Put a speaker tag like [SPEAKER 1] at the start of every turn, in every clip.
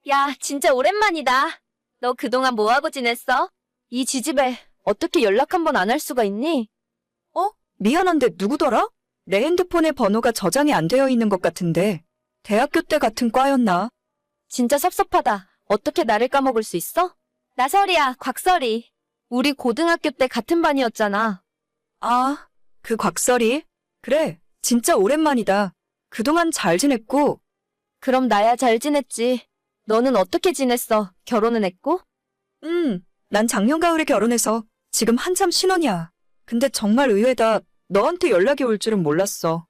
[SPEAKER 1] 야, 진짜 오랜만이다. 너 그동안 뭐하고 지냈어? 이 지집에 어떻게 연락 한 번 안 할 수가 있니?
[SPEAKER 2] 미안한데 누구더라? 내 핸드폰에 번호가 저장이 안 되어 있는 것 같은데. 대학교 때 같은 과였나?
[SPEAKER 1] 진짜 섭섭하다. 어떻게 나를 까먹을 수 있어? 나 설이야, 곽설이. 우리 고등학교 때 같은 반이었잖아.
[SPEAKER 2] 아, 그 곽설이? 그래, 진짜 오랜만이다. 그동안 잘 지냈고?
[SPEAKER 1] 그럼 나야 잘 지냈지. 너는 어떻게 지냈어? 결혼은 했고?
[SPEAKER 2] 난 작년 가을에 결혼해서 지금 한참 신혼이야. 근데 정말 의외다. 너한테 연락이 올 줄은 몰랐어.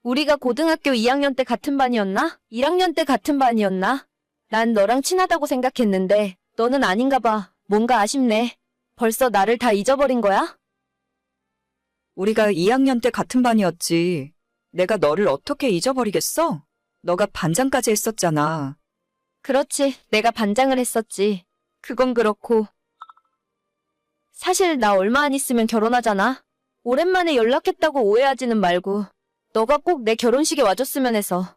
[SPEAKER 1] 우리가 고등학교 2학년 때 같은 반이었나? 1학년 때 같은 반이었나? 난 너랑 친하다고 생각했는데 너는 아닌가 봐. 뭔가 아쉽네. 벌써 나를 다 잊어버린 거야?
[SPEAKER 2] 우리가 2학년 때 같은 반이었지. 내가 너를 어떻게 잊어버리겠어? 너가 반장까지 했었잖아.
[SPEAKER 1] 그렇지. 내가 반장을 했었지. 그건 그렇고. 사실 나 얼마 안 있으면 결혼하잖아. 오랜만에 연락했다고 오해하지는 말고 너가 꼭 내 결혼식에 와줬으면 해서.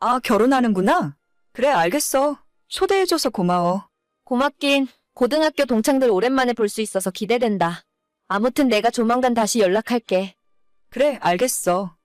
[SPEAKER 2] 아, 결혼하는구나? 그래, 알겠어. 초대해줘서 고마워.
[SPEAKER 1] 고맙긴. 고등학교 동창들 오랜만에 볼 수 있어서 기대된다. 아무튼 내가 조만간 다시 연락할게.
[SPEAKER 2] 그래, 알겠어.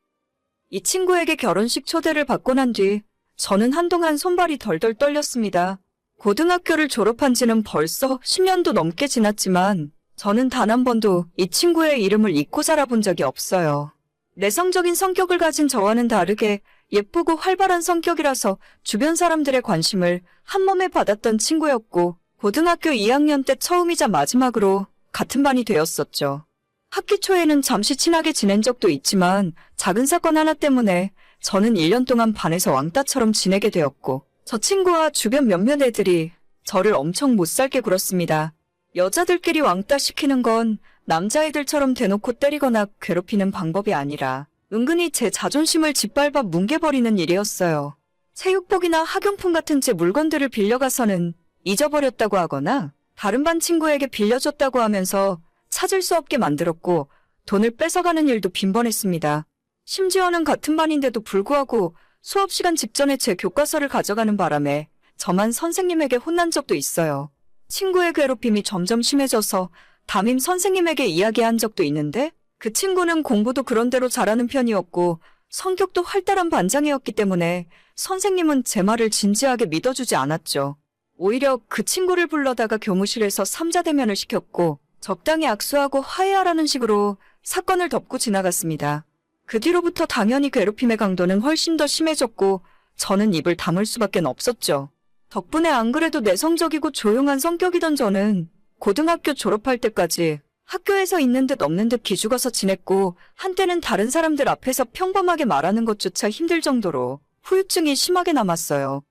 [SPEAKER 2] 이 친구에게 결혼식 초대를 받고 난 뒤 저는 한동안 손발이 덜덜 떨렸습니다. 고등학교를 졸업한 지는 벌써 10년도 넘게 지났지만 저는 단 한 번도 이 친구의 이름을 잊고 살아본 적이 없어요. 내성적인 성격을 가진 저와는 다르게 예쁘고 활발한 성격이라서 주변 사람들의 관심을 한몸에 받았던 친구였고 고등학교 2학년 때 처음이자 마지막으로 같은 반이 되었었죠. 학기 초에는 잠시 친하게 지낸 적도 있지만 작은 사건 하나 때문에 저는 1년 동안 반에서 왕따처럼 지내게 되었고 저 친구와 주변 몇몇 애들이 저를 엄청 못살게 굴었습니다. 여자들끼리 왕따 시키는 건 남자애들처럼 대놓고 때리거나 괴롭히는 방법이 아니라 은근히 제 자존심을 짓밟아 뭉개버리는 일이었어요. 체육복이나 학용품 같은 제 물건들을 빌려가서는 잊어버렸다고 하거나 다른 반 친구에게 빌려줬다고 하면서 찾을 수 없게 만들었고 돈을 뺏어가는 일도 빈번했습니다. 심지어는 같은 반인데도 불구하고 수업 시간 직전에 제 교과서를 가져가는 바람에 저만 선생님에게 혼난 적도 있어요. 친구의 괴롭힘이 점점 심해져서 담임 선생님에게 이야기한 적도 있는데 그 친구는 공부도 그런대로 잘하는 편이었고 성격도 활달한 반장이었기 때문에 선생님은 제 말을 진지하게 믿어주지 않았죠. 오히려 그 친구를 불러다가 교무실에서 삼자대면을 시켰고 적당히 악수하고 화해하라는 식으로 사건을 덮고 지나갔습니다. 그 뒤로부터 당연히 괴롭힘의 강도는 훨씬 더 심해졌고 저는 입을 다물 수밖에 없었죠. 덕분에 안 그래도 내성적이고 조용한 성격이던 저는 고등학교 졸업할 때까지 학교에서 있는 듯 없는 듯 기죽어서 지냈고 한때는 다른 사람들 앞에서 평범하게 말하는 것조차 힘들 정도로 후유증이 심하게 남았어요.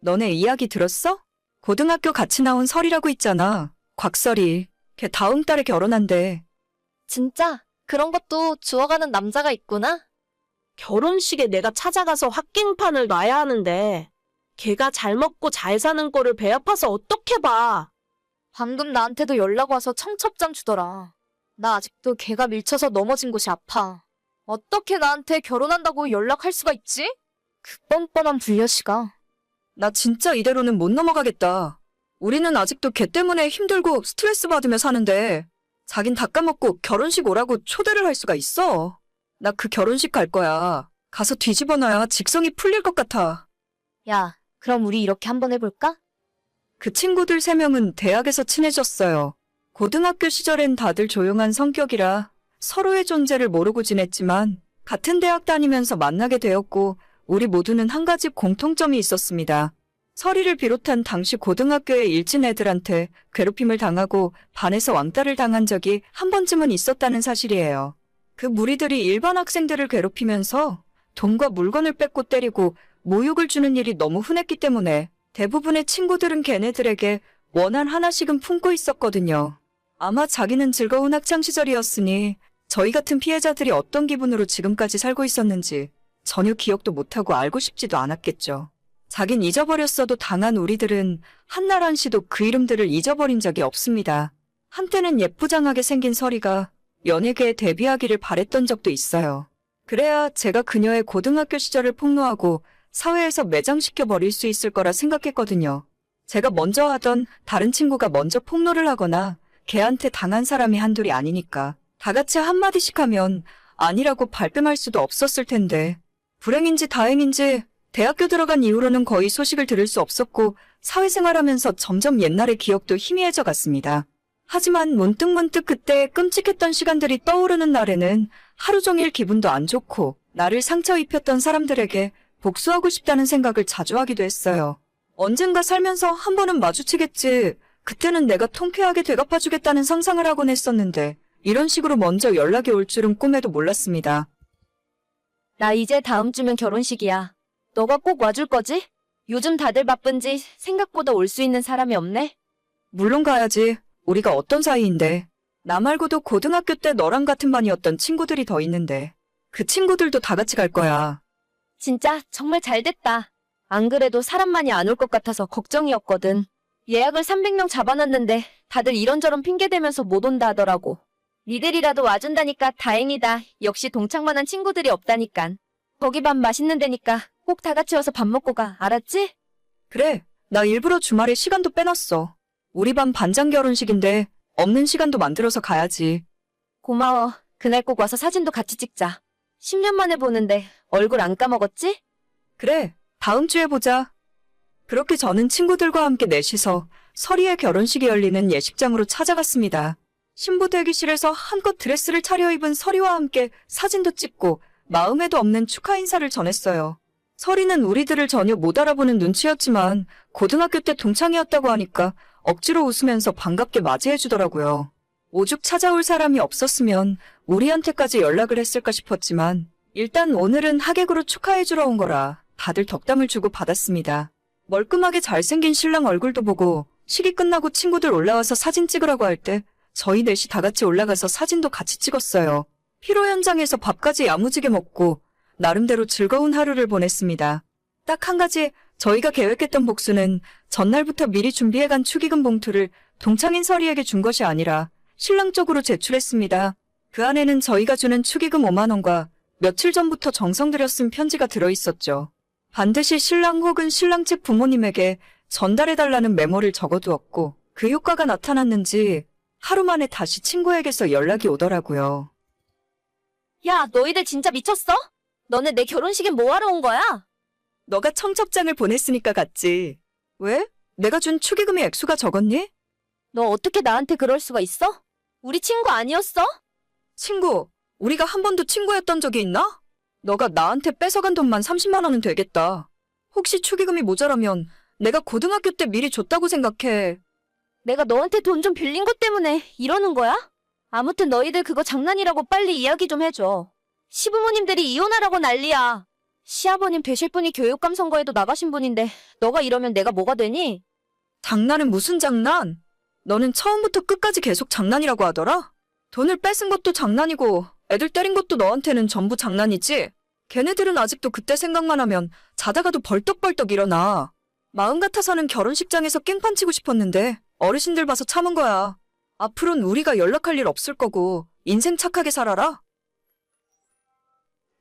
[SPEAKER 2] 너네 이야기 들었어? 고등학교 같이 나온 설이라고 있잖아. 곽설이. 걔 다음 달에 결혼한대.
[SPEAKER 1] 진짜? 그런 것도 주워가는 남자가 있구나?
[SPEAKER 3] 결혼식에 내가 찾아가서 확갱판을 놔야 하는데 걔가 잘 먹고 잘 사는 꼴을 배 아파서 어떻게 봐.
[SPEAKER 1] 방금 나한테도 연락 와서 청첩장 주더라. 나 아직도 걔가 밀쳐서 넘어진 곳이 아파. 어떻게 나한테 결혼한다고 연락할 수가 있지? 그 뻔뻔한 불려시가.
[SPEAKER 2] 나 진짜 이대로는 못 넘어가겠다. 우리는 아직도 걔 때문에 힘들고 스트레스 받으며 사는데 자긴 다 까먹고 결혼식 오라고 초대를 할 수가 있어. 나 그 결혼식 갈 거야. 가서 뒤집어 놔야 직성이 풀릴 것 같아.
[SPEAKER 1] 야, 그럼 우리 이렇게 한번 해볼까?
[SPEAKER 2] 그 친구들 3명은 대학에서 친해졌어요. 고등학교 시절엔 다들 조용한 성격이라 서로의 존재를 모르고 지냈지만 같은 대학 다니면서 만나게 되었고 우리 모두는 한 가지 공통점이 있었습니다. 설이를 비롯한 당시 고등학교의 일진 애들한테 괴롭힘을 당하고 반에서 왕따를 당한 적이 한 번쯤은 있었다는 사실이에요. 그 무리들이 일반 학생들을 괴롭히면서 돈과 물건을 뺏고 때리고 모욕을 주는 일이 너무 흔했기 때문에 대부분의 친구들은 걔네들에게 원한 하나씩은 품고 있었거든요. 아마 자기는 즐거운 학창시절이었으니 저희 같은 피해자들이 어떤 기분으로 지금까지 살고 있었는지 전혀 기억도 못하고 알고 싶지도 않았겠죠. 자긴 잊어버렸어도 당한 우리들은 한날 한시도 그 이름들을 잊어버린 적이 없습니다. 한때는 예쁘장하게 생긴 설이가 연예계에 데뷔하기를 바랬던 적도 있어요. 그래야 제가 그녀의 고등학교 시절을 폭로하고 사회에서 매장시켜 버릴 수 있을 거라 생각했거든요. 제가 먼저 하던 다른 친구가 먼저 폭로를 하거나 걔한테 당한 사람이 한둘이 아니니까 다 같이 한마디씩 하면 아니라고 발뺌할 수도 없었을 텐데 불행인지 다행인지 대학교 들어간 이후로는 거의 소식을 들을 수 없었고 사회생활하면서 점점 옛날의 기억도 희미해져 갔습니다. 하지만 문득문득 그때 끔찍했던 시간들이 떠오르는 날에는 하루 종일 기분도 안 좋고 나를 상처 입혔던 사람들에게 복수하고 싶다는 생각을 자주 하기도 했어요. 언젠가 살면서 한 번은 마주치겠지. 그때는 내가 통쾌하게 되갚아주겠다는 상상을 하곤 했었는데 이런 식으로 먼저 연락이 올 줄은 꿈에도 몰랐습니다.
[SPEAKER 1] 나 이제 다음 주면 결혼식이야. 너가 꼭 와줄 거지? 요즘 다들 바쁜지 생각보다 올 수 있는 사람이 없네?
[SPEAKER 2] 물론 가야지. 우리가 어떤 사이인데. 나 말고도 고등학교 때 너랑 같은 반이었던 친구들이 더 있는데. 그 친구들도 다 같이 갈 거야.
[SPEAKER 1] 진짜 정말 잘 됐다. 안 그래도 사람 많이 안 올 것 같아서 걱정이었거든. 예약을 300명 잡아놨는데 다들 이런저런 핑계 대면서 못 온다 하더라고. 니들이라도 와준다니까 다행이다. 역시 동창만한 친구들이 없다니깐. 거기 밥 맛있는 데니까 꼭 다 같이 와서 밥 먹고 가. 알았지?
[SPEAKER 2] 그래. 나 일부러 주말에 시간도 빼놨어. 우리 반 반장 결혼식인데 없는 시간도 만들어서 가야지.
[SPEAKER 1] 고마워. 그날 꼭 와서 사진도 같이 찍자. 10년 만에 보는데 얼굴 안 까먹었지?
[SPEAKER 2] 그래. 다음 주에 보자. 그렇게 저는 친구들과 함께 넷이서 서리의 결혼식이 열리는 예식장으로 찾아갔습니다. 신부 대기실에서 한껏 드레스를 차려입은 서리와 함께 사진도 찍고 마음에도 없는 축하 인사를 전했어요. 서리는 우리들을 전혀 못 알아보는 눈치였지만 고등학교 때 동창이었다고 하니까 억지로 웃으면서 반갑게 맞이해주더라고요. 오죽 찾아올 사람이 없었으면 우리한테까지 연락을 했을까 싶었지만 일단 오늘은 하객으로 축하해주러 온 거라 다들 덕담을 주고 받았습니다. 멀끔하게 잘생긴 신랑 얼굴도 보고 식이 끝나고 친구들 올라와서 사진 찍으라고 할 때 저희 넷이 다 같이 올라가서 사진도 같이 찍었어요. 피로 현장에서 밥까지 야무지게 먹고 나름대로 즐거운 하루를 보냈습니다. 딱 한 가지 저희가 계획했던 복수는 전날부터 미리 준비해간 축의금 봉투를 동창인 서리에게 준 것이 아니라 신랑 쪽으로 제출했습니다. 그 안에는 저희가 주는 축의금 5만 원과 며칠 전부터 정성 들여 쓴 편지가 들어있었죠. 반드시 신랑 혹은 신랑 측 부모님에게 전달해달라는 메모를 적어두었고 그 효과가 나타났는지 하루 만에 다시 친구에게서 연락이 오더라고요.
[SPEAKER 1] 야, 너희들 진짜 미쳤어? 너네 내 결혼식에 뭐하러 온 거야?
[SPEAKER 2] 너가 청첩장을 보냈으니까 갔지. 왜? 내가 준 축의금의 액수가 적었니?
[SPEAKER 1] 너 어떻게 나한테 그럴 수가 있어? 우리 친구 아니었어?
[SPEAKER 2] 친구, 우리가 한 번도 친구였던 적이 있나? 너가 나한테 뺏어간 돈만 30만 원은 되겠다. 혹시 축의금이 모자라면 내가 고등학교 때 미리 줬다고 생각해.
[SPEAKER 1] 내가 너한테 돈 좀 빌린 것 때문에 이러는 거야? 아무튼 너희들 그거 장난이라고 빨리 이야기 좀 해줘. 시부모님들이 이혼하라고 난리야. 시아버님 되실 분이 교육감 선거에도 나가신 분인데 너가 이러면 내가 뭐가 되니?
[SPEAKER 2] 장난은 무슨 장난? 너는 처음부터 끝까지 계속 장난이라고 하더라? 돈을 뺏은 것도 장난이고 애들 때린 것도 너한테는 전부 장난이지? 걔네들은 아직도 그때 생각만 하면 자다가도 벌떡벌떡 일어나. 마음 같아서는 결혼식장에서 깽판 치고 싶었는데 어르신들 봐서 참은 거야. 앞으로는 우리가 연락할 일 없을 거고 인생 착하게 살아라.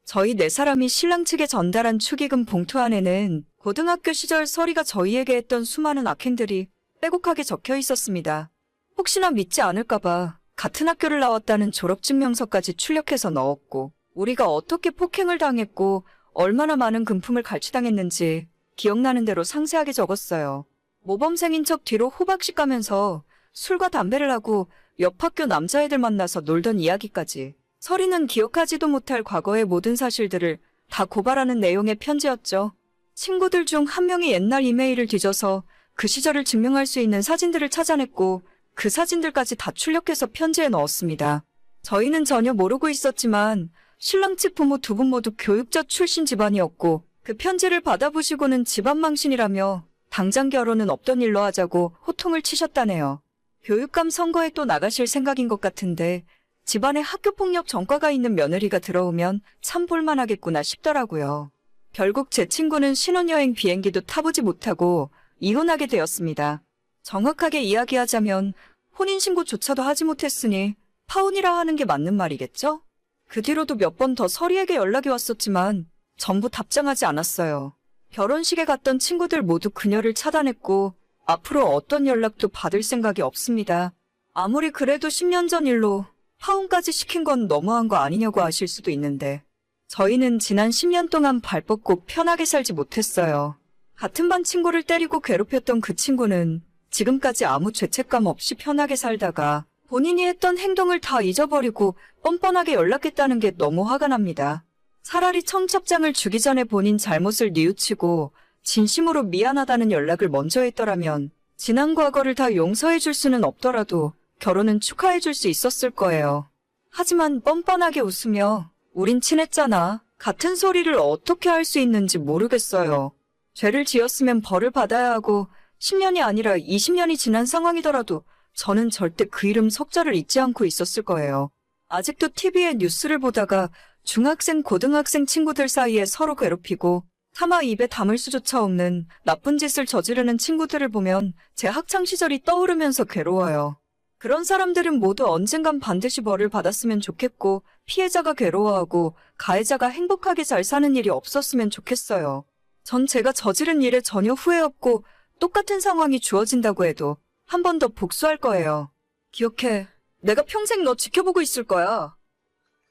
[SPEAKER 2] 저희 네 사람이 신랑 측에 전달한 축의금 봉투 안에는 고등학교 시절 서리가 저희에게 했던 수많은 악행들이 빼곡하게 적혀 있었습니다. 혹시나 믿지 않을까봐 같은 학교를 나왔다는 졸업증명서까지 출력해서 넣었고 우리가 어떻게 폭행을 당했고 얼마나 많은 금품을 갈취당했는지 기억나는 대로 상세하게 적었어요. 모범생인 척 뒤로 호박씩 가면서 술과 담배를 하고 옆 학교 남자애들 만나서 놀던 이야기까지. 서리는 기억하지도 못할 과거의 모든 사실들을 다 고발하는 내용의 편지였죠. 친구들 중 한 명이 옛날 이메일을 뒤져서 그 시절을 증명할 수 있는 사진들을 찾아냈고 그 사진들까지 다 출력해서 편지에 넣었습니다. 저희는 전혀 모르고 있었지만 신랑 측 부모 두 분 모두 교육자 출신 집안이었고 그 편지를 받아보시고는 집안 망신이라며 당장 결혼은 없던 일로 하자고 호통을 치셨다네요. 교육감 선거에 또 나가실 생각인 것 같은데 집안에 학교폭력 전과가 있는 며느리가 들어오면 참 볼만하겠구나 싶더라고요. 결국 제 친구는 신혼여행 비행기도 타보지 못하고 이혼하게 되었습니다. 정확하게 이야기하자면 혼인신고조차도 하지 못했으니 파혼이라 하는 게 맞는 말이겠죠? 그 뒤로도 몇 번 더 서리에게 연락이 왔었지만 전부 답장하지 않았어요. 결혼식에 갔던 친구들 모두 그녀를 차단했고 앞으로 어떤 연락도 받을 생각이 없습니다. 아무리 그래도 10년 전 일로 파혼까지 시킨 건 너무한 거 아니냐고 하실 수도 있는데 저희는 지난 10년 동안 발 뻗고 편하게 살지 못했어요. 같은 반 친구를 때리고 괴롭혔던 그 친구는 지금까지 아무 죄책감 없이 편하게 살다가 본인이 했던 행동을 다 잊어버리고 뻔뻔하게 연락했다는 게 너무 화가 납니다. 차라리 청첩장을 주기 전에 본인 잘못을 뉘우치고 진심으로 미안하다는 연락을 먼저 했더라면 지난 과거를 다 용서해 줄 수는 없더라도 결혼은 축하해 줄 수 있었을 거예요. 하지만 뻔뻔하게 웃으며 우린 친했잖아. 같은 소리를 어떻게 할 수 있는지 모르겠어요. 죄를 지었으면 벌을 받아야 하고 10년이 아니라 20년이 지난 상황이더라도 저는 절대 그 이름 석자를 잊지 않고 있었을 거예요. 아직도 TV에 뉴스를 보다가 중학생, 고등학생 친구들 사이에 서로 괴롭히고 차마 입에 담을 수조차 없는 나쁜 짓을 저지르는 친구들을 보면 제 학창시절이 떠오르면서 괴로워요. 그런 사람들은 모두 언젠간 반드시 벌을 받았으면 좋겠고 피해자가 괴로워하고 가해자가 행복하게 잘 사는 일이 없었으면 좋겠어요. 전 제가 저지른 일에 전혀 후회 없고 똑같은 상황이 주어진다고 해도 한 번 더 복수할 거예요. 기억해. 내가 평생 너 지켜보고 있을 거야.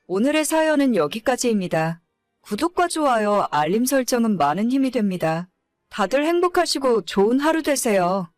[SPEAKER 2] 오늘의 사연은 여기까지입니다. 구독과 좋아요, 알림 설정은 많은 힘이 됩니다. 다들 행복하시고 좋은 하루 되세요.